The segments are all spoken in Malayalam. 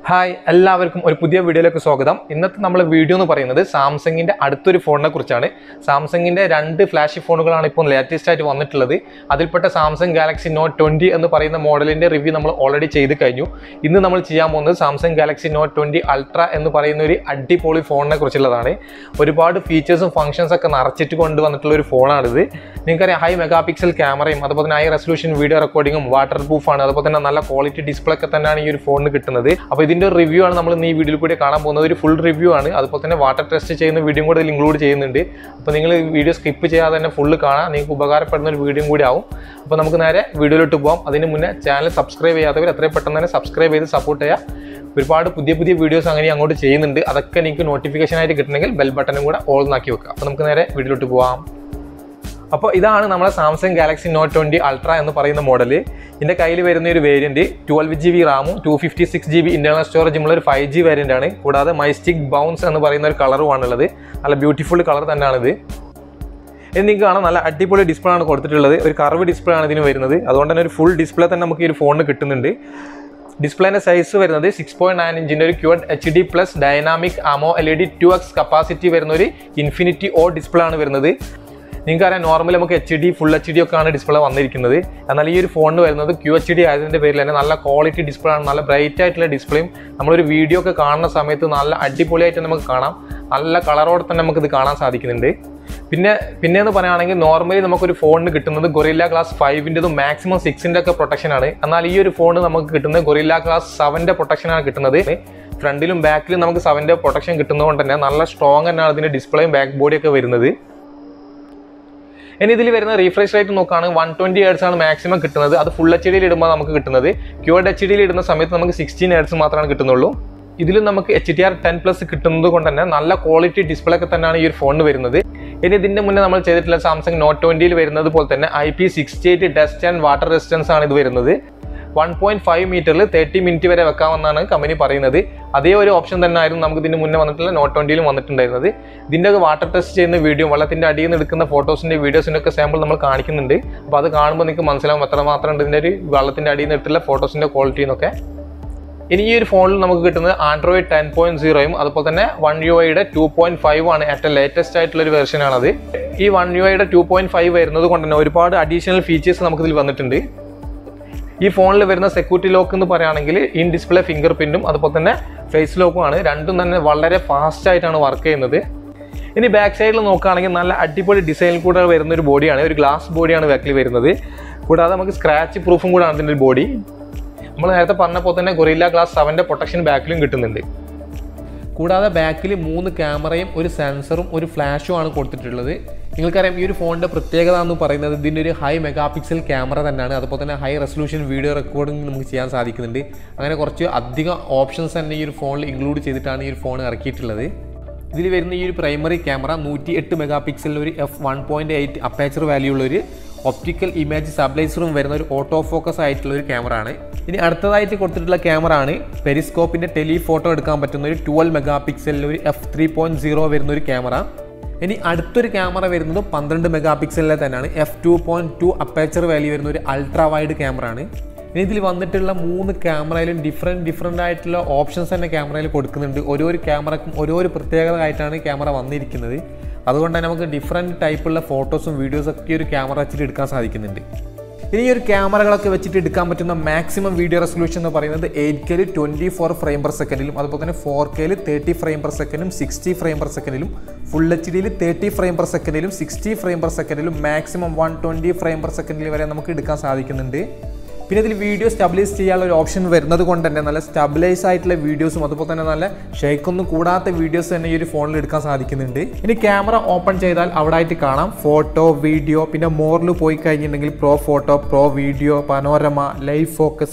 ഹായ് എല്ലാവർക്കും ഒരു പുതിയ വീഡിയോയിലേക്ക് സ്വാഗതം. ഇന്നത്തെ നമ്മുടെ വീഡിയോ എന്ന് പറയുന്നത് സാംസങ്ങിൻ്റെ അടുത്തൊരു ഫോണിനെ കുറിച്ചാണ്. സാംസങ്ങിൻ്റെ രണ്ട് ഫ്ലാഷ് ഫോണുകളാണ് ഇപ്പോൾ ലേറ്റസ്റ്റ് ആയിട്ട് വന്നിട്ടുള്ളത്. അതിൽപ്പെട്ട സാംസങ് ഗാലക്സി നോട്ട് 20 എന്ന് പറയുന്ന മോഡലിൻ്റെ റിവ്യൂ നമ്മൾ ഓൾറെഡി ചെയ്ത് കഴിഞ്ഞു. ഇന്ന് നമ്മൾ ചെയ്യാൻ പോകുന്നത് സാംസങ് ഗാലക്സി നോട്ട് 20 അൾട്ര എന്ന് പറയുന്ന ഒരു അടിപൊളി ഫോണിനെ കുറിച്ചുള്ളതാണ്. ഒരുപാട് ഫീച്ചേഴ്സും ഫംഗ്ഷൻസ് ഒക്കെ നിറച്ചിട്ട് കൊണ്ടുവന്നിട്ടുള്ള ഒരു ഫോണാണിത്. നിങ്ങൾക്കറിയാം, ഹൈ മെഗാ പിക്സൽ ക്യാമറയും അതുപോലെ തന്നെ ഹൈ റെസൊല്യൂഷൻ വീഡിയോ റെക്കോർഡിങ്ങും വാട്ടർ പ്രൂഫാണ്. അതുപോലെ തന്നെ നല്ല ക്വാളിറ്റി ഡിസ്പ്ലേ ഒക്കെ തന്നെയാണ് ഈ ഒരു ഫോണിന് കിട്ടുന്നത്. അപ്പോൾ ഇതിൻ്റെ ഒരു റിവ്യൂ ആണ് നമ്മൾ ഈ വീഡിയോയിൽ കൂടി കാണാൻ പോകുന്നത്. ഒരു ഫുൾ റിവ്യൂ ആണ്. അതുപോലെ തന്നെ വാട്ടർ ടെസ്റ്റ് ചെയ്യുന്ന വീഡിയോ കൂടെ ഇതിൽ ഇൻക്ലൂഡ് ചെയ്യുന്നുണ്ട്. അപ്പോൾ നിങ്ങൾ വീഡിയോ സ്കിപ്പ് ചെയ്യാതെ തന്നെ ഫുള്ള് കാണാം. നിങ്ങൾക്ക് ഉപകാരപ്പെടുന്ന ഒരു വീഡിയോ കൂടി ആവും. അപ്പോൾ നമുക്ക് നേരെ വീഡിയോയിലോട്ട് പോകാം. അതിന് മുന്നേ ചാനൽ സബ്സ്ക്രൈബ് ചെയ്യാത്തവർ എത്രയും പെട്ടെന്ന് തന്നെ സബ്സ്ക്രൈബ് ചെയ്ത് സപ്പോർട്ട് ചെയ്യുക. ഒരുപാട് പുതിയ വീഡിയോസ് അങ്ങനെ അങ്ങോട്ട് ചെയ്യുന്നുണ്ട്. അതൊക്കെ നിങ്ങൾക്ക് നോട്ടിഫിക്കേഷൻ ആയിട്ട് കിട്ടണമെങ്കിൽ ബെൽ ബട്ടണും കൂടെ ഓൾ ആക്കി വെക്കുക. അപ്പോൾ നമുക്ക് നേരെ വീഡിയോയിലോട്ട് പോകാം. അപ്പോൾ ഇതാണ് നമ്മുടെ സാംസങ് ഗാലക്സി നോട്ട് 20 അൾട്ര എന്ന് പറയുന്ന മോഡൽ. ഇതിൻ്റെ കയ്യിൽ വരുന്ന ഒരു വേരിയൻറ്റ് 12GB റാമും 256GB ഇൻറ്റേർണൽ സ്റ്റോറേജുമുള്ള ഒരു 5G വേരിയൻ്റ് ആണ്. കൂടാതെ മൈസ്റ്റിക് ബൗൺസ് എന്ന് പറയുന്ന ഒരു കളറുമാണുള്ളത്. നല്ല ബ്യൂട്ടിഫുൾ കളർ തന്നെയാണിത്. ഇത് നിങ്ങൾക്ക് കാണാം, നല്ല അടിപൊളി ഡിസ്പ്ലേ ആണ് കൊടുത്തിട്ടുള്ളത്. ഒരു കർവ് ഡിസ്പ്ലേ ആണ് ഇതിന് വരുന്നത്. അതുകൊണ്ട് തന്നെ ഒരു ഫുൾ ഡിസ്പ്ലേ തന്നെ നമുക്ക് ഈ ഒരു ഫോണിന് കിട്ടുന്നുണ്ട്. ഡിസ്പ്ലേൻ്റെ സൈസ് വരുന്നത് 6.9 ഇഞ്ചിൻ്റെ ഒരു cured HD plus dynamic AMOLED 2x capacity വരുന്ന ഒരു ഇൻഫിനിറ്റി ഓ ഡിസ്പ്ലേ ആണ് വരുന്നത്. നിങ്ങൾക്കറിയാം, നോർമലി നമുക്ക് HD ഫുൾ HD ഒക്കെയാണ് ഡിസ്പ്ലേ വന്നിരിക്കുന്നത്. എന്നാൽ ഈ ഒരു ഫോണിന് വരുന്നത് QHD ആയതിൻ്റെ പേരിൽ തന്നെ നല്ല ക്വാളിറ്റി ഡിസ്പ്ലേ ആണ്. നല്ല ബ്രൈറ്റ് ആയിട്ടുള്ള ഡിസ്പ്ലേയും നമ്മളൊരു വീഡിയോ ഒക്കെ കാണുന്ന സമയത്ത് നല്ല അടിപൊളിയായിട്ട് നമുക്ക് കാണാം. നല്ല കളറോടെ തന്നെ നമുക്കിത് കാണാൻ സാധിക്കുന്നുണ്ട്. പിന്നെയെന്ന് പറയുകയാണെങ്കിൽ, നോർമലി നമുക്കൊരു ഫോണിന് കിട്ടുന്നത് ഗൊറില്ല ഗ്ലാസ് 5-ൻ്റെതും മാക്സിമം 6-ൻ്റെ ഒക്കെ പ്രൊട്ടക്ഷനാണ്. എന്നാൽ ഈ ഒരു ഫോണ് നമുക്ക് കിട്ടുന്നത് ഗൊറില്ല ഗ്ലാസ് 7-ൻ്റെ പ്രൊട്ടക്ഷനാണ് കിട്ടുന്നത്. ഫ്രണ്ടിലും ബാക്കിലും നമുക്ക് 7-ൻ്റെ പ്രൊട്ടക്ഷൻ കിട്ടുന്നതുകൊണ്ട് തന്നെ നല്ല സ്ട്രോങ് തന്നെയാണ് ഇതിൻ്റെ ഡിസ്പ്ലേയും ബാക്ക് ബോഡിയൊക്കെ വരുന്നത്. ഇനി ഇതിൽ വരുന്ന റീഫ്രഷ് റേറ്റ് നോക്കുകയാണെങ്കിൽ 120 Hz ആണ് മാക്സിമം കിട്ടുന്നത്. അത് ഫുൾ HD ഇടുമ്പോൾ നമുക്ക് കിട്ടുന്നത്. ക്യൂഡ് HD ഇടുന്ന സമയത്ത് നമുക്ക് 16 Hz മാത്രമാണ് കിട്ടുന്നുള്ളൂ. ഇതിലും നമുക്ക് HDR10+ കിട്ടുന്നത് കൊണ്ട് തന്നെ നല്ല ക്വാളിറ്റി ഡിസ്പ്ലേ ഒക്കെ തന്നെയാണ് ഈ ഒരു ഫോണിന് വരുന്നത്. ഇനി ഇതിൻ്റെ മുന്നേ നമ്മൾ ചെയ്തിട്ടുള്ള സാംസങ് നോട്ട് 20 വരുന്നത് പോലെ തന്നെ IP68 dust and water resistance ആണ് ഇത് വരുന്നത്. 1.5 മീറ്ററിൽ 30 മിനിറ്റ് വരെ വെക്കാമെന്നാണ് കമ്പനി പറയുന്നത്. അതേ ഒരു ഓപ്ഷൻ തന്നെ ആയിരുന്നു നമുക്ക് ഇതിന് മുന്നേ വന്നിട്ടുള്ള നോട്ട് 20 വന്നിട്ടുണ്ടായിരുന്നത്. ഇതിൻ്റെ വാട്ടർ ടെസ്റ്റ് ചെയ്യുന്ന വീഡിയോ, വെള്ളത്തിൻ്റെ അടിയിൽ നിന്ന് എടുക്കുന്ന ഫോട്ടോസിൻ്റെ വീഡിയോസിൻ്റെ ഒക്കെ സാമ്പിൾ നമ്മൾ കാണിക്കുന്നുണ്ട്. അപ്പോൾ അത് കാണുമ്പോൾ നിങ്ങൾക്ക് മനസ്സിലാവും എത്രമാത്രം ഉണ്ട് ഇതിൻ്റെ ഒരു വെള്ളത്തിൻ്റെ അടിയിൽ നിന്ന് എടുത്തുള്ള ഫോട്ടോസിൻ്റെ ക്വാളിറ്റി എന്നൊക്കെ. ഇനി ഈ ഒരു ഫോണിൽ നമുക്ക് കിട്ടുന്നത് Android 10.0 അതുപോലെ തന്നെ One UIയുടെ 2.5 ആണ് ഏറ്റവും ലേറ്റസ്റ്റ് ആയിട്ടുള്ള ഒരു വെർഷനാണത്. ഈ One UIയുടെ 2.5 വരുന്നത് കൊണ്ട് തന്നെ ഒരുപാട് അഡീഷണൽ ഫീച്ചേഴ്സ് നമുക്കിതിൽ വന്നിട്ടുണ്ട്. ഈ ഫോണിൽ വരുന്ന സെക്യൂരിറ്റി ലോക്ക് എന്ന് പറയുകയാണെങ്കിൽ ഇൻ ഡിസ്പ്ലേ ഫിംഗർ പ്രിൻറ്റും അതുപോലെ തന്നെ ഫേസ് ലോക്കും ആണ്. രണ്ടും തന്നെ വളരെ ഫാസ്റ്റ് ആയിട്ടാണ് വർക്ക് ചെയ്യുന്നത്. ഇനി ബാക്ക് സൈഡിൽ നോക്കുകയാണെങ്കിൽ നല്ല അടിപൊളി ഡിസൈനിൽ കൂടെ വരുന്ന ഒരു ബോഡിയാണ്. ഒരു ഗ്ലാസ് ബോഡിയാണ് ബാക്കിൽ വരുന്നത്. കൂടാതെ നമുക്ക് സ്ക്രാച്ച് പ്രൂഫും കൂടെയാണ് ഇതിൻ്റെ ഒരു ബോഡി. നമ്മൾ നേരത്തെ പറഞ്ഞപ്പോൾ തന്നെ ഗൊറില്ല ഗ്ലാസ് 7-ൻ്റെ പ്രൊട്ടക്ഷൻ ബാക്കിലും കിട്ടുന്നുണ്ട്. കൂടാതെ ബാക്കിൽ 3 ക്യാമറയും ഒരു സെൻസറും ഒരു ഫ്ലാഷും ആണ് കൊടുത്തിട്ടുള്ളത്. നിങ്ങൾക്കറിയാം, ഈ ഒരു ഫോണിൻ്റെ പ്രത്യേകത എന്ന് പറയുന്നത് ഇതിൻ്റെ ഒരു ഹൈ മെഗാ പിക്സൽ ക്യാമറ തന്നെയാണ്. അതുപോലെ തന്നെ ഹൈ റെസൊല്യൂഷൻ വീഡിയോ റെക്കോർഡിംഗ് നമുക്ക് ചെയ്യാൻ സാധിക്കുന്നുണ്ട്. അങ്ങനെ കുറച്ച് അധികം ഓപ്ഷൻസ് തന്നെ ഈ ഒരു ഫോണിൽ ഇൻക്ലൂഡ് ചെയ്തിട്ടാണ് ഈ ഒരു ഫോൺ ഇറക്കിയിട്ടുള്ളത്. ഇതിൽ വരുന്ന ഈ ഒരു പ്രൈമറി ക്യാമറ 108 മെഗാ പിക്സലിൽ ഒരു f1.8 അപ്പേച്ചർ വാല്യൂ ഉള്ളൊരു ഒപ്റ്റിക്കൽ ഇമേജ് സ്റ്റെബിലൈസറും വരുന്ന ഒരു ഓട്ടോ ഫോക്കസ് ആയിട്ടുള്ള ഒരു ക്യാമറ ആണ്. ഇനി അടുത്തതായിട്ട് കൊടുത്തിട്ടുള്ള ക്യാമറ ആണ് പെരിസ്കോപ്പിൻ്റെ ടെലിഫോട്ടോ എടുക്കാൻ പറ്റുന്ന ഒരു 12 മെഗാ പിക്സലിൽ ഒരു f3.0 വരുന്ന ഒരു ക്യാമറ. ഇനി അടുത്തൊരു ക്യാമറ വരുന്നത് 12 മെഗാ പിക്സലിലെ തന്നെയാണ് f2.2 അപ്പേച്ചർ വാല്യൂ വരുന്ന ഒരു അൾട്രാ വൈഡ് ക്യാമറ ആണ്. ഇനി ഇതിൽ വന്നിട്ടുള്ള 3 ക്യാമറയിലും ഡിഫറെൻ്റ് ആയിട്ടുള്ള ഓപ്ഷൻസ് തന്നെ ക്യാമറയിൽ കൊടുക്കുന്നുണ്ട്. ഓരോ ക്യാമറക്കും ഓരോ പ്രത്യേകത ആയിട്ടാണ് ക്യാമറ വന്നിരിക്കുന്നത്. അതുകൊണ്ട് തന്നെ നമുക്ക് ഡിഫറെൻറ്റ് ടൈപ്പുള്ള ഫോട്ടോസും വീഡിയോസൊക്കെ ഒരു ക്യാമറ വെച്ചിട്ട് എടുക്കാൻ സാധിക്കുന്നുണ്ട്. ഇനി ഈ ഒരു ക്യാമറകളൊക്കെ വെച്ചിട്ട് എടുക്കാൻ പറ്റുന്ന മാക്സിമം വീഡിയോ റെസൊല്യൂഷൻ എന്ന് പറയുന്നത് 8K 24 ഫ്രെയിം പെർ സെക്കൻഡിലും അതുപോലെ തന്നെ 4K 30 ഫ്രെയിം പെർ സെക്കൻഡിലും 60 ഫ്രെയിം പെർ സെക്കൻഡിലും ഫുൾ HD 30 ഫ്രെയിം പെർ സെക്കൻഡിലും 60 ഫ്രെയിം പെർ സെക്കൻഡിലും മാക്സിമം 120 ഫ്രെയിം പെർ സെക്കൻഡിൽ വരെ നമുക്ക് എടുക്കാൻ സാധിക്കുന്നുണ്ട്. പിന്നെ ഇതിൽ വീഡിയോ സ്റ്റെബിലൈസ് ചെയ്യാനുള്ള ഒരു ഓപ്ഷൻ വരുന്നത് കൊണ്ട് തന്നെ നല്ല സ്റ്റെബിലൈസ് ആയിട്ടുള്ള വീഡിയോസും അതുപോലെ തന്നെ നല്ല ഷേക്കൊന്നും കൂടാത്ത വീഡിയോസ് തന്നെ ഈ ഒരു ഫോണിൽ എടുക്കാൻ സാധിക്കുന്നുണ്ട്. ഇനി ക്യാമറ ഓപ്പൺ ചെയ്താൽ അവിടെ ആയിട്ട് കാണാം ഫോട്ടോ, വീഡിയോ, പിന്നെ മോറിൽ പോയി കഴിഞ്ഞിട്ടുണ്ടെങ്കിൽ pro photo, pro video, panorama, live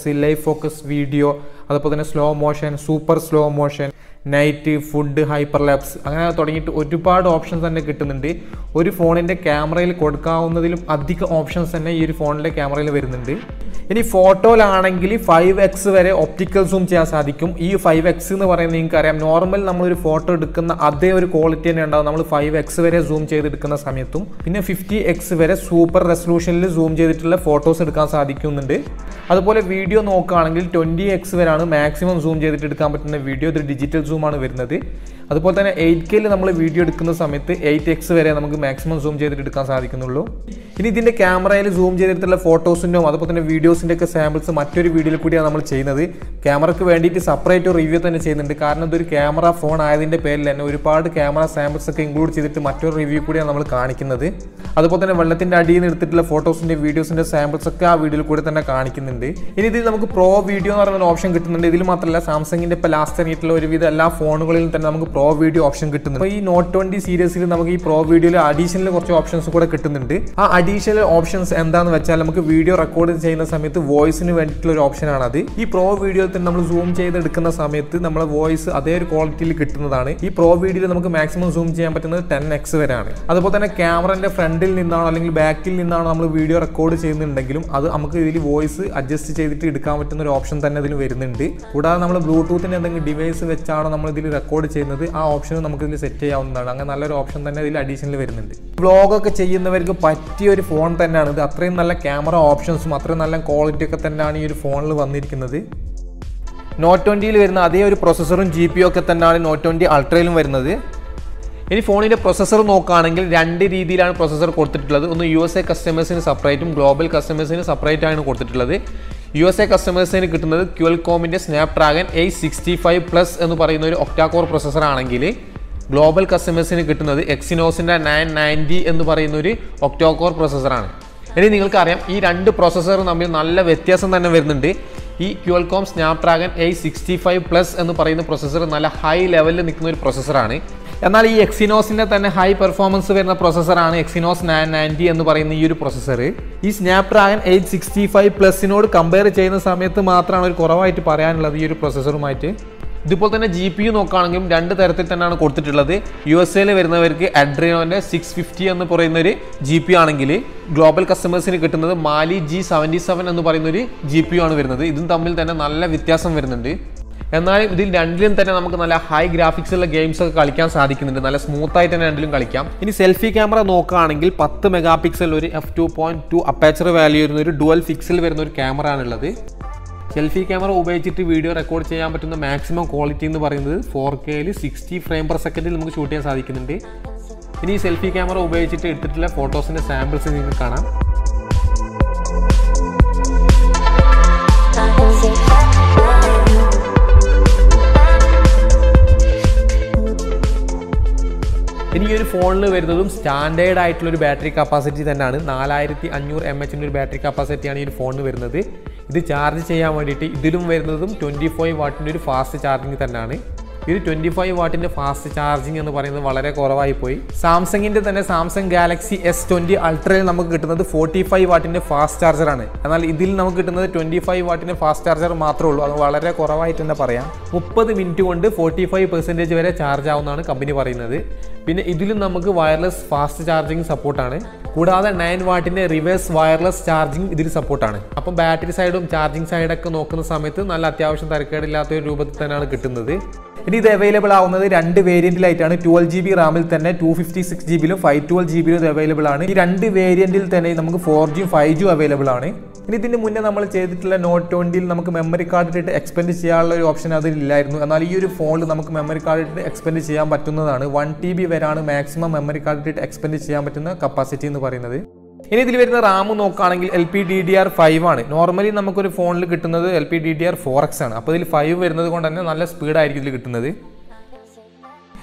focus video, അതുപോലെ തന്നെ slow motion, super slow motion, night, food, hyper lapse, അങ്ങനെ തുടങ്ങിയിട്ട് ഒരുപാട് ഓപ്ഷൻസ് തന്നെ കിട്ടുന്നുണ്ട്. ഒരു ഫോണിൻ്റെ ക്യാമറയിൽ കൊടുക്കാവുന്നതിലും അധിക ഓപ്ഷൻസ് തന്നെ ഈ ഒരു ഫോണിൻ്റെ ക്യാമറയിൽ വരുന്നുണ്ട്. ഇനി ഫോട്ടോയിലാണെങ്കിൽ 5x വരെ ഒപ്റ്റിക്കൽ സൂം ചെയ്യാൻ സാധിക്കും. ഈ 5x എന്ന് പറയുന്നത് നിങ്ങൾക്കറിയാം, നോർമൽ നമ്മളൊരു ഫോട്ടോ എടുക്കുന്ന അതേ ഒരു ക്വാളിറ്റി തന്നെ ഉണ്ടാവും നമ്മൾ 5x വരെ സൂം ചെയ്തെടുക്കുന്ന സമയത്തും. പിന്നെ 50x വരെ സൂപ്പർ റെസൊല്യൂഷനിൽ സൂം ചെയ്തിട്ടുള്ള ഫോട്ടോസ് എടുക്കാൻ സാധിക്കുന്നുണ്ട്. അതുപോലെ വീഡിയോ നോക്കുകയാണെങ്കിൽ 20x വരെയാണ് മാക്സിമം സൂം ചെയ്തിട്ട് എടുക്കാൻ പറ്റുന്ന വീഡിയോ. ഇത് ഡിജിറ്റൽ സൂമാണ് വരുന്നത്. അതുപോലെ തന്നെ 8Kയിൽ നമ്മൾ വീഡിയോ എടുക്കുന്ന സമയത്ത് 8x വരെ നമുക്ക് മാക്സിമം സൂം ചെയ്തിട്ട് എടുക്കാൻ സാധിക്കുന്നുള്ളൂ. ഇനി ഇതിൻ്റെ ക്യാമറയിൽ സൂം ചെയ്തിട്ടുള്ള ഫോട്ടോസിൻ്റെയും അതുപോലെ തന്നെ വീഡിയോസിൻ്റെ ഒക്കെ സാമ്പിൾസ് മറ്റൊരു വീഡിയോയിൽ കൂടിയാണ് നമ്മൾ ചെയ്യുന്നത്. ക്യാമറയ്ക്ക് വേണ്ടിയിട്ട് സെപ്പറേറ്റ് റിവ്യൂ തന്നെ ചെയ്യുന്നുണ്ട്. കാരണം ഇതൊരു ക്യാമറ ഫോൺ ആയതിൻ്റെ പേരിൽ തന്നെ ഒരുപാട് ക്യാമറ സാമ്പിൾസ് ഒക്കെ ഇൻക്ലൂഡ് ചെയ്തിട്ട് മറ്റൊരു റിവ്യൂ കൂടിയാണ് നമ്മൾ കാണിക്കുന്നത്. അതുപോലെ തന്നെ വെള്ളത്തിൻ്റെ അടിയിൽ നിന്ന് എടുത്തിട്ടുള്ള ഫോട്ടോസിൻ്റെ വീഡിയോസിൻ്റെ സാമ്പിൾസ് ഒക്കെ ആ വീഡിയോയിൽ കൂടി തന്നെ കാണിക്കുന്നുണ്ട്. ഇനി ഇതിൽ നമുക്ക് പ്രോ വീഡിയോ എന്ന് പറയുന്ന ഓപ്ഷൻ കിട്ടുന്നുണ്ട്. ഇതിൽ മാത്രമല്ല സാംസങ്ങിൻ്റെ ഇപ്പോൾ ലാസ്റ്റ് ഇറങ്ങിയിട്ടുള്ള ഒരുവിധ എല്ലാ ഫോണുകളിലും തന്നെ നമുക്ക് പ്രോ വീഡിയോ ഓപ്ഷൻ കിട്ടുന്നുണ്ട്. അപ്പോൾ ഈ നോട്ട് 20 സീരീസിൽ നമുക്ക് ഈ പ്രോ വീഡിയോയിൽ അഡീഷണൽ കുറച്ച് ഓപ്ഷൻസ് കൂടെ കിട്ടുന്നുണ്ട്. ആ അഡീഷണൽ ഓപ്ഷൻസ് എന്താണെന്ന് വെച്ചാൽ നമുക്ക് വീഡിയോ റെക്കോർഡ് ചെയ്യുന്ന സമയത്ത് വോയിസിന് വേണ്ടിയിട്ടുള്ള ഒരു ഓപ്ഷനാണ് അത്. ഈ പ്രോ വീഡിയോയിൽ തന്നെ നമ്മൾ സൂം ചെയ്തെടുക്കുന്ന സമയത്ത് നമ്മളെ വോയിസ് അതേ ഒരു ക്വാളിറ്റിയിൽ കിട്ടുന്നതാണ്. ഈ പ്രോ വീഡിയോയിൽ നമുക്ക് മാക്സിമം സൂം ചെയ്യാൻ പറ്റുന്നത് 10x വരെയാണ്. അതുപോലെ തന്നെ ക്യാമറന്റെ ഫ്രണ്ടിൽ നിന്നാണോ അല്ലെങ്കിൽ ബാക്കിൽ നിന്നാണോ നമ്മൾ വീഡിയോ റെക്കോർഡ് ചെയ്യുന്നുണ്ടെങ്കിലും അത് നമുക്ക് ഇതിൽ വോയിസ് അഡ്ജസ്റ്റ് ചെയ്തിട്ട് എടുക്കാൻ പറ്റുന്ന ഒരു ഓപ്ഷൻ തന്നെ ഇതിൽ വരുന്നുണ്ട്. കൂടാതെ നമ്മൾ ബ്ലൂടൂത്തിന്റെ എന്തെങ്കിലും ഡിവൈസ് വെച്ചാണോ നമ്മൾ ഇതിൽ റെക്കോർഡ് ചെയ്യുന്നത് ആ ഓപ്ഷൻ നമുക്ക് ഇതിൽ സെറ്റ് ചെയ്യാവുന്നതാണ്. അങ്ങനെ നല്ലൊരു ഓപ്ഷൻ തന്നെ ഇതിൽ അഡീഷണൽ വരുന്നുണ്ട്. വ്ളോഗൊക്കെ ചെയ്യുന്നവർക്ക് പറ്റിയ ഒരു ഫോൺ തന്നെയാണ് ഇത്. അത്രയും നല്ല ക്യാമറ ഓപ്ഷൻസും അത്രയും നല്ല ക്വാളിറ്റി ഒക്കെ തന്നെയാണ് ഈ ഒരു ഫോണിൽ വന്നിരിക്കുന്നത്. നോട്ട് 20യിൽ വരുന്ന അതേ ഒരു പ്രൊസസ്സറും GPU ഒക്കെ തന്നെയാണ് നോട്ട് 20 അൾട്രയിലും വരുന്നത്. ഇനി ഫോണിൻ്റെ പ്രൊസസ്സർ നോക്കുകയാണെങ്കിൽ രണ്ട് രീതിയിലാണ് പ്രൊസസ്സർ കൊടുത്തിട്ടുള്ളത്. ഒന്ന് USA കസ്റ്റമേഴ്സിന് സെപ്പറേറ്റും ഗ്ലോബൽ കസ്റ്റമേഴ്സിന് സെപ്പറേറ്റ് ആണ് കൊടുത്തിട്ടുള്ളത്. USA കസ്റ്റമേഴ്സിന് കിട്ടുന്നത് ക്വാൽകോമിൻ്റെ സ്നാപ്ഡ്രാഗൺ 865+ എന്ന് പറയുന്ന ഒരു ഒക്ടാകോർ പ്രൊസസ്സർ ആണെങ്കിൽ ഗ്ലോബൽ കസ്റ്റമേഴ്സിന് കിട്ടുന്നത് എക്സിനോസിൻ്റെ 990 എന്ന് പറയുന്ന ഒരു ഒക്ടാകോർ പ്രൊസസ്സറാണ്. ഇനി നിങ്ങൾക്കറിയാം ഈ രണ്ട് പ്രൊസസ്സറും തമ്മിൽ നല്ല വ്യത്യാസം തന്നെ വരുന്നുണ്ട്. ഈ ക്വാൽകോം സ്നാപ്ഡ്രാഗൺ 865+ എന്ന് പറയുന്ന പ്രൊസസ്സർ നല്ല ഹൈ ലെവലിൽ നിൽക്കുന്ന ഒരു പ്രൊസസ്സറാണ്. എന്നാൽ ഈ എക്സിനോസിൻ്റെ തന്നെ ഹൈ പെർഫോമൻസ് വരുന്ന പ്രൊസസ്സറാണ് എക്സിനോസ് 990 എന്ന് പറയുന്ന ഈ ഒരു പ്രൊസസ്സർ. ഈ സ്നാപ്ഡ്രാഗൺ 865+നോട് കമ്പയർ ചെയ്യുന്ന സമയത്ത് മാത്രമാണ് ഒരു കുറവായിട്ട് പറയാനുള്ളത് ഈ ഒരു പ്രൊസസ്സറുമായിട്ട്. ഇതുപോലെ തന്നെ GPU നോക്കുകയാണെങ്കിലും രണ്ട് തരത്തിൽ തന്നെയാണ് കൊടുത്തിട്ടുള്ളത്. USAയിൽ വരുന്നവർക്ക് അഡ്രീനോൻ്റെ 650 എന്ന് പറയുന്നൊരു GPU ആണെങ്കിൽ ഗ്ലോബൽ കസ്റ്റമേഴ്സിന് കിട്ടുന്നത് മാലി G77 എന്ന് പറയുന്നൊരു GPU ആണ് വരുന്നത്. ഇതും തമ്മിൽ തന്നെ നല്ല വ്യത്യാസം വരുന്നുണ്ട്. എന്നാലും ഇതിൽ രണ്ടിലും തന്നെ നമുക്ക് നല്ല ഹൈ ഗ്രാഫിക്സുള്ള ഗെയിംസ് ഒക്കെ കളിക്കാൻ സാധിക്കുന്നുണ്ട്. നല്ല സ്മൂത്തായിട്ട് തന്നെ രണ്ടിലും കളിക്കാം. ഇനി സെൽഫി ക്യാമറ നോക്കുകയാണെങ്കിൽ 10 മെഗാപിക്സൽ ഒരു f2.2 അപ്പേച്ചർ വാല്യൂ വരുന്ന ഒരു ഡുവൽ ഫിക്സിൽ വരുന്ന ഒരു ക്യാമറ ആണുള്ളത്. സെൽഫി ക്യാമറ ഉപയോഗിച്ചിട്ട് വീഡിയോ റെക്കോർഡ് ചെയ്യാൻ പറ്റുന്ന മാക്സിമം ക്വാളിറ്റി എന്ന് പറയുന്നത് 4Kയിൽ 60 ഫ്രെയിം പെർ സെക്കൻഡിൽ നമുക്ക് ഷൂട്ട് ചെയ്യാൻ സാധിക്കുന്നുണ്ട്. ഇനി ഈ സെൽഫി ക്യാമറ ഉപയോഗിച്ചിട്ട് എടുത്തിട്ടുള്ള ഫോട്ടോസിൻ്റെ സാമ്പിൾസ് നിങ്ങൾക്ക് കാണാം. ഇനി ഈ ഒരു ഫോണിൽ വരുന്നതും സ്റ്റാൻഡേർഡ് ആയിട്ടുള്ളൊരു ബാറ്ററി കപ്പാസിറ്റി തന്നെയാണ്. 4500 mAh ഒരു ബാറ്ററി കപ്പാസിറ്റിയാണ് ഈ ഒരു ഫോണിന് വരുന്നത്. ഇത് ചാർജ് ചെയ്യാൻ വേണ്ടിയിട്ട് ഇതിലും വരുന്നതും 25 വാട്ടിൻ്റെ ഒരു ഫാസ്റ്റ് ചാർജിങ് തന്നെയാണ്. ഇത് 25 വാട്ടിൻ്റെ ഫാസ്റ്റ് ചാർജിങ് എന്ന് പറയുന്നത് വളരെ കുറവായി പോയി. സാംസങ്ങിൻ്റെ തന്നെ സാംസങ് ഗാലക്സി S20 അൾട്രയിൽ നമുക്ക് കിട്ടുന്നത് 45 വാട്ടിൻ്റെ ഫാസ്റ്റ് ചാർജറാണ്. എന്നാൽ ഇതിൽ നമുക്ക് കിട്ടുന്നത് 25 വാട്ടിൻ്റെ ഫാസ്റ്റ് ചാർജർ മാത്രമേ ഉള്ളൂ. അത് വളരെ കുറവായിട്ട് തന്നെ പറയാം. 30 മിനിറ്റ് കൊണ്ട് 45% വരെ ചാർജ് ആവുന്നതാണ് കമ്പനി പറയുന്നത്. പിന്നെ ഇതിലും നമുക്ക് വയർലെസ് ഫാസ്റ്റ് ചാർജിങ് സപ്പോർട്ടാണ്. കൂടാതെ 9 വാട്ടിൻ്റെ റിവേഴ്സ് വയർലെസ് ചാർജിങ് ഇതിൽ സപ്പോർട്ടാണ്. അപ്പം ബാറ്ററി സൈഡും ചാർജിങ് സൈഡൊക്കെ നോക്കുന്ന സമയത്ത് നല്ല അത്യാവശ്യം തരക്കേടില്ലാത്ത ഒരു രൂപത്തിൽ തന്നെയാണ് കിട്ടുന്നത്. ഇനി ഇത് അവൈലബിൾ ആവുന്നത് രണ്ട് വേരിയന്റിലായിട്ടാണ്. 12GB റാമിൽ തന്നെ 256GB 512GB ഇത് അവൈലബിൾ ആണ്. ഈ രണ്ട് വേരിയന്റിൽ തന്നെ നമുക്ക് 4G 5G അവൈലബിൾ ആണ്. ഇനി ഇതിന് മുന്നേ നമ്മൾ ചെയ്തിട്ടുള്ള നോട്ട് 20ൽ നമുക്ക് മെമ്മറി കാർഡ് ഇട്ട് എക്സ്പെൻഡ് ചെയ്യാനുള്ള ഒരു ഓപ്ഷൻ അതിലില്ലായിരുന്നു. എന്നാൽ ഈ ഒരു ഫോണിൽ നമുക്ക് മെമ്മറി കാർഡ് ഇട്ട് എക്സ്പെൻഡ് ചെയ്യാൻ പറ്റുന്നതാണ്. 1TB വരെയാണ് മാക്സിമം മെമ്മറി കാർഡ് ഇട്ട് എക്സ്പെൻഡ് ചെയ്യാൻ പറ്റുന്ന കപ്പാസിറ്റി എന്ന് പറയുന്നത്. ഇനി ഇതിൽ വരുന്ന റാം നോക്കുകയാണെങ്കിൽ LPDDR5 ആണ്. നോർമലി നമുക്കൊരു ഫോണിൽ കിട്ടുന്നത് LPDDR4X ആണ്. അപ്പോൾ ഇതിൽ 5 വരുന്നത് കൊണ്ട് തന്നെ നല്ല സ്പീഡായിരിക്കും ഇതിൽ കിട്ടുന്നത്.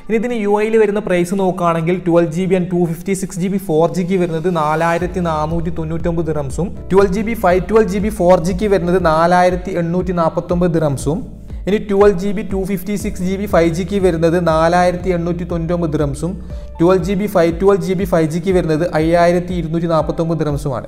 ഇനി ഇതിന് UIയിൽ വരുന്ന പ്രൈസ് നോക്കുകയാണെങ്കിൽ 12GB ആൻഡ് 256GB 4G വരുന്നത് 4499 ദിറംസും 12GB 512GB 4G വരുന്നത് 4849 ദിറംസും ഇനി 12GB 256GB 5G വരുന്നത് 4899 ദിറംസും 12GB 512GB 5G വരുന്നത് 5249 ദിറംസുമാണ്.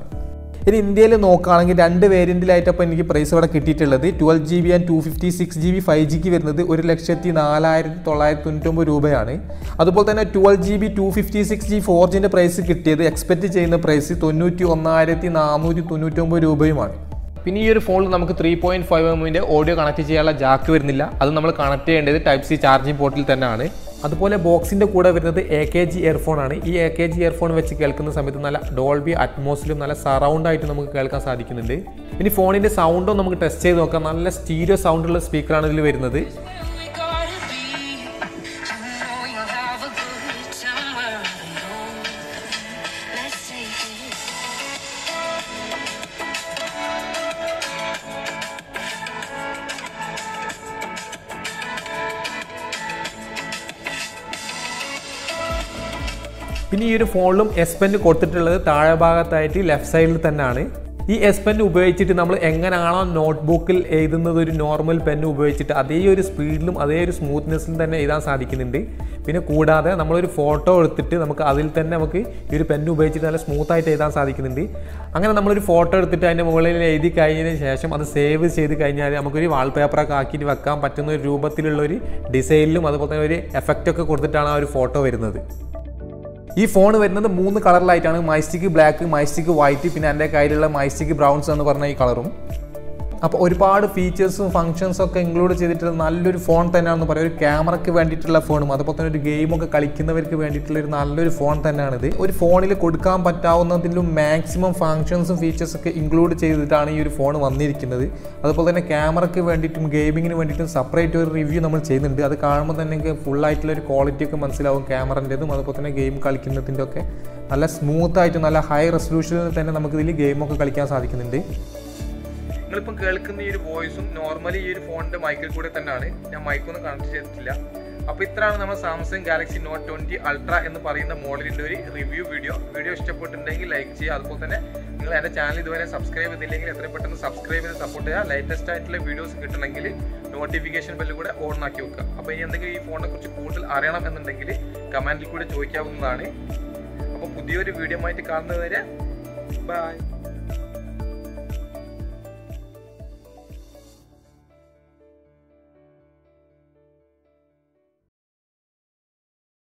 ഇനി ഇന്ത്യയിൽ നോക്കുകയാണെങ്കിൽ 2 വേരിയൻറ്റിലായിട്ടപ്പോൾ എനിക്ക് പ്രൈസ് ഇവിടെ കിട്ടിയിട്ടുള്ളത് 12GB ആൻഡ് 256GB 5G വരുന്നത് 1,04,999 രൂപയാണ്. അതുപോലെ തന്നെ 12GB 256G 4Gൻ്റെ പ്രൈസ് കിട്ടിയത് എക്സ്പെക്റ്റ് ചെയ്യുന്ന പ്രൈസ് 91,499 രൂപയുമാണ്. പിന്നെ ഈ ഒരു ഫോണിൽ നമുക്ക് 3.5mm ഓഡിയോ കണക്ട് ചെയ്യാനുള്ള ജാക്ക് വരുന്നില്ല. അത് നമ്മൾ കണക്ട് ചെയ്യേണ്ടത് Type-C ചാർജിങ് പോർട്ടിൽ തന്നെയാണ്. അതുപോലെ ബോക്സിൻ്റെ കൂടെ വരുന്നത് AKG ഇയർഫോൺ ആണ്. ഈ AKG ഇയർഫോൺ വെച്ച് കേൾക്കുന്ന സമയത്ത് നല്ല ഡോൾബി അറ്റ്മോസ്ഫിയറിലും നല്ല സറൗണ്ട് ആയിട്ട് നമുക്ക് കേൾക്കാൻ സാധിക്കുന്നുണ്ട്. ഇനി ഫോണിൻ്റെ സൗണ്ടും നമുക്ക് ടെസ്റ്റ് ചെയ്ത് നോക്കാം. നല്ല സ്റ്റീരിയോ സൗണ്ടുള്ള സ്പീക്കറാണ് ഇതിൽ വരുന്നത്. പിന്നെ ഈ ഒരു ഫോണിലും S Pen കൊടുത്തിട്ടുള്ളത് താഴെ ഭാഗത്തായിട്ട് ലെഫ്റ്റ് സൈഡിൽ തന്നെയാണ്. ഈ S Pen ഉപയോഗിച്ചിട്ട് നമ്മൾ എങ്ങനെയാണോ നോട്ട്ബുക്കിൽ എഴുതുന്നത് ഒരു നോർമൽ പെൻ ഉപയോഗിച്ചിട്ട് അതേ ഒരു സ്പീഡിലും അതേ ഒരു സ്മൂത്ത്നെസ്സിലും തന്നെ എഴുതാൻ സാധിക്കുന്നുണ്ട്. പിന്നെ കൂടാതെ നമ്മളൊരു ഫോട്ടോ എടുത്തിട്ട് നമുക്ക് അതിൽ തന്നെ നമുക്ക് ഈ ഒരു പെൻ ഉപയോഗിച്ചിട്ട് നല്ല സ്മൂത്തായിട്ട് എഴുതാൻ സാധിക്കുന്നുണ്ട്. അങ്ങനെ നമ്മളൊരു ഫോട്ടോ എടുത്തിട്ട് അതിൻ്റെ മുകളിൽ എഴുതി കഴിഞ്ഞതിന് ശേഷം അത് സേവ് ചെയ്ത് കഴിഞ്ഞാൽ നമുക്കൊരു വാൾപേപ്പറൊക്കെ ആക്കിയിട്ട് വെക്കാൻ പറ്റുന്ന ഒരു രൂപത്തിലുള്ളൊരു ഡിസൈനിലും അതുപോലെ തന്നെ ഒരു എഫക്റ്റൊക്കെ കൊടുത്തിട്ടാണ് ആ ഒരു ഫോട്ടോ വരുന്നത്. ഈ ഫോൺ വരുന്നത് 3 കളറിലായിട്ടാണ്. മൈസ്റ്റിക് ബ്ലാക്ക്, മൈസ്റ്റിക് വൈറ്റ്, പിന്നെ എൻ്റെ കയ്യിലുള്ള മൈസ്റ്റിക് ബ്രൗൺസ് എന്ന് പറഞ്ഞ ഈ കളറും. അപ്പോൾ ഒരുപാട് ഫീച്ചേഴ്സും ഫങ്ഷൻസും ഒക്കെ ഇൻക്ലൂഡ് ചെയ്തിട്ടുള്ള നല്ലൊരു ഫോൺ തന്നെയാണെന്ന് പറയാം. ഒരു ക്യാമറയ്ക്ക് വേണ്ടിയിട്ടുള്ള ഫോണും അതുപോലെ തന്നെ ഒരു ഗെയിമൊക്കെ കളിക്കുന്നവർക്ക് വേണ്ടിയിട്ടുള്ള ഒരു നല്ലൊരു ഫോൺ തന്നെയാണിത്. ഒരു ഫോണിൽ കൊടുക്കാൻ പറ്റാവുന്നതിലും മാക്സിമം ഫങ്ഷൻസും ഫീച്ചേഴ്സൊക്കെ ഇൻക്ലൂഡ് ചെയ്തിട്ടാണ് ഈ ഒരു ഫോൺ വന്നിരിക്കുന്നത്. അതുപോലെ തന്നെ ക്യാമറയ്ക്ക് വേണ്ടിയിട്ടും ഗെയിമിങ്ങിന് വേണ്ടിയിട്ടും സെപ്പറേറ്റ് ഒരു റിവ്യൂ നമ്മൾ ചെയ്യുന്നുണ്ട്. അത് കാണുമ്പോൾ തന്നെ എനിക്ക് ഫുള്ളായിട്ടുള്ള ഒരു ക്വാളിറ്റി ഒക്കെ മനസ്സിലാവും ക്യാമറൻ്റെതും അതുപോലെ തന്നെ ഗെയിം കളിക്കുന്നതിൻ്റെ ഒക്കെ. നല്ല സ്മൂത്തായിട്ട് നല്ല ഹൈ റെസൊല്യൂഷനിൽ തന്നെ നമുക്കിതിൽ ഗെയിമൊക്കെ കളിക്കാൻ സാധിക്കുന്നുണ്ട്. നിങ്ങളിപ്പം കേൾക്കുന്ന ഈ ഒരു വോയിസും നോർമലി ഈ ഒരു ഫോണിൻ്റെ മൈക്കിൽ കൂടെ തന്നെയാണ്. ഞാൻ മൈക്കൊന്നും കണക്ട് ചെയ്തിട്ടില്ല. അപ്പോൾ ഇത്രയാണ് നമ്മൾ സാംസങ് ഗാലക്സി നോട്ട് 20 അൾട്ര എന്ന് പറയുന്ന മോഡലിൻ്റെ ഒരു റിവ്യൂ വീഡിയോ ഇഷ്ടപ്പെട്ടിട്ടുണ്ടെങ്കിൽ ലൈക്ക് ചെയ്യുക. അതുപോലെ തന്നെ നിങ്ങൾ എൻ്റെ ചാനൽ ഇതുവരെ സബ്സ്ക്രൈബ് ചെയ്തില്ലെങ്കിൽ എത്രയും പെട്ടെന്ന് സബ്സ്ക്രൈബ് ചെയ്ത് സപ്പോർട്ട് ചെയ്യുക. ലേറ്റസ്റ്റ് ആയിട്ടുള്ള വീഡിയോസ് കിട്ടണമെങ്കിൽ നോട്ടിഫിക്കേഷൻ ബെല്ല് കൂടെ ഓൺ ആക്കി വെക്കുക. അപ്പോൾ ഇനി എന്തെങ്കിലും ഈ ഫോണിനെ കുറിച്ച് കൂടുതൽ അറിയണം എന്നുണ്ടെങ്കിൽ കമൻറ്റിൽ കൂടെ ചോദിക്കാവുന്നതാണ്. അപ്പോൾ പുതിയൊരു വീഡിയോ ആയിട്ട് കാണുന്നത് വരെ ബൈ.